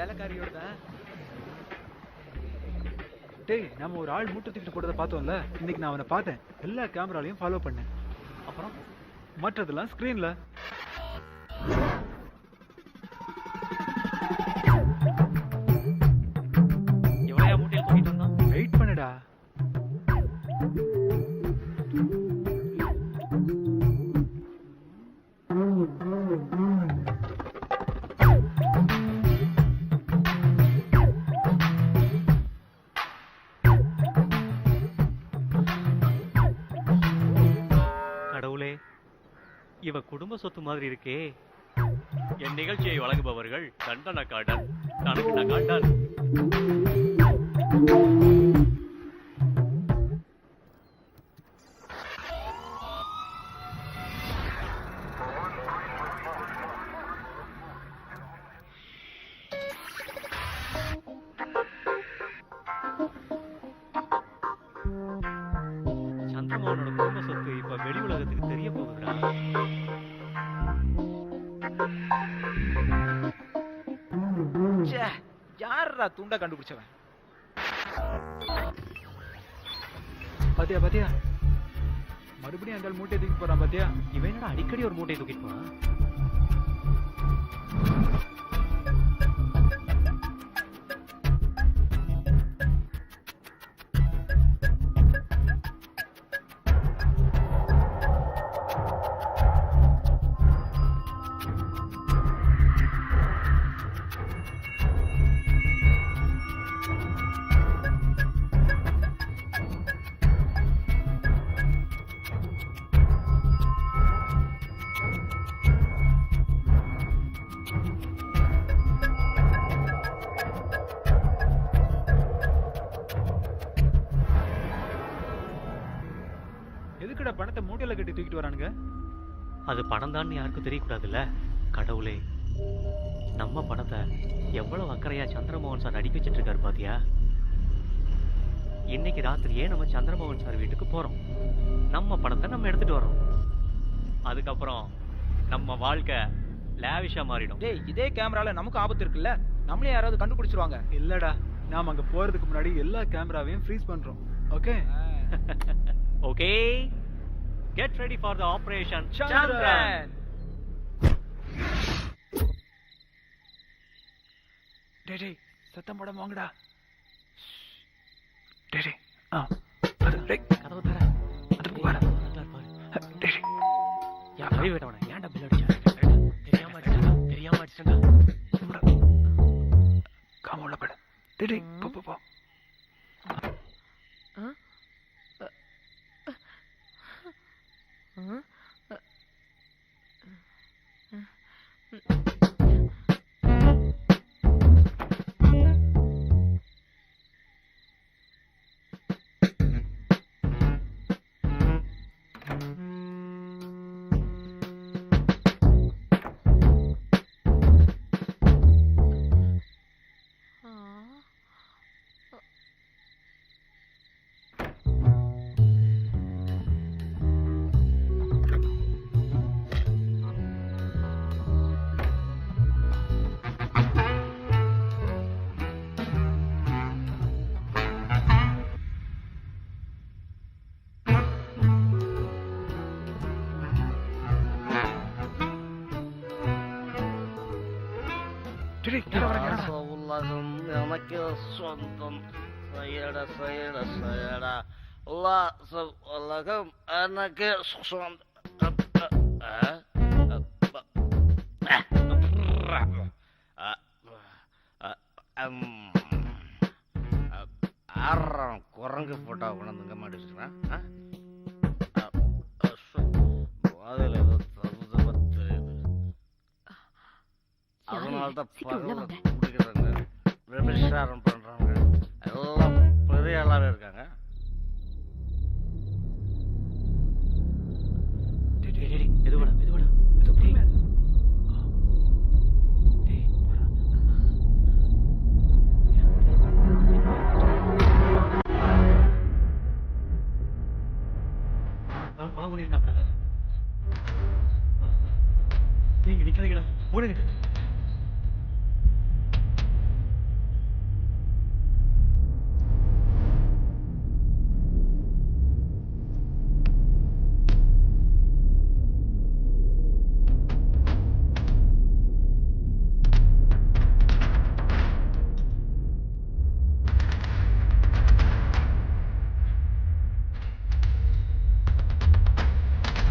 வேலைக்காரியோட தான். டேய், நம்ம ஒரு ஆள் மூட்டை தூக்கிட்டு போறதை பார்த்தோம்ல, இன்னைக்கு நான் அவனை பார்த்தேன். எல்லா கேமராலையும் ஃபாலோ பண்ணேன். அப்புறம் மற்றதெல்லாம் ஸ்கிரீன்ல. எவ்வளவு மூட்டையில் தூக்கிட்டு வந்தான்? வெயிட் பண்ணுடா. கடவுளே, இவ குடும்ப சொத்து மாதிரி இருக்கே. என் நிகழ்ச்சியை வழங்குபவர்கள் தண்டன காடன் தண்டன காடன். சந்திரமோகனோட குடும்ப சொத்து இப்ப வெளி உலகத்துக்கு தெரிய போகுதுடா. யாரா துண்டா கண்டுபிடிச்சவன்? பாத்தியா பாத்தியா, மறுபடியும் அந்த மூட்டையை தூக்கி போறான். பாத்தியா, இவன் என்னடா அடிக்கடி ஒரு மூட்டையை தூக்கிட்டு போறான்? எதுக்குடா பணத்தை மூட்டையில கட்டி தூக்கிட்டு வரானுங்க? அது பணம் தான் யாருக்கும் தெரியக்கூடாதுல்ல. கடவுளே, நம்ம பணத்தை எவ்வளவு அக்கறையா சந்திரமோகன் சார் அடிக்க வச்சிட்டு இருக்காரு பாத்தியா? இன்னைக்கு ராத்திரியே நம்ம சந்திரமோகன் சார் வீட்டுக்கு போறோம். நம்ம பணத்தை நம்ம எடுத்துட்டு வரோம். அதுக்கப்புறம் நம்ம வாழ்க்கை லேவிஷா மாறிடும். டேய், இதே கேமரால நமக்கு ஆபத்து இருக்குல்ல, நம்மளே யாராவது கண்டுபிடிச்சிருவாங்க. இல்லடா, நாம அங்க போறதுக்கு முன்னாடி எல்லா கேமராவையும் ஃப்ரீஸ் பண்றோம். Okay okay, get ready for the operation Chandran. டேய் டேய், சத்தம் போடாம வாங்கடா. டேய் டேய், டேய் கதவு தர. அதுக்கு வர. டேய் யா கை வேடவனா, ஏன்டா பில் அடிச்சா? தெரியாம அடிச்சடா. காமோல பட. டேய் டேய், போ போ போ. உலகம் எனக்கு சொந்தம் செய்யட செய்யட செய்யட உலகம் எனக்கு சொந்தம். குரங்கு போட்டா கொண்டாந்துங்க மாட்டி வச்சுக்கிறேன். அதில் ஏதோ தப்பு தெரியுது. அதனால்தான் பிடிக்கிறாங்க, விபச்சாரம் பண்றாங்க, எல்லாம் பெரிய ஆளாவே இருக்காங்க. மெதுவாடா மெதுவாடா. நீங்க நிக்காதீங்கடா, ஓடுங்க.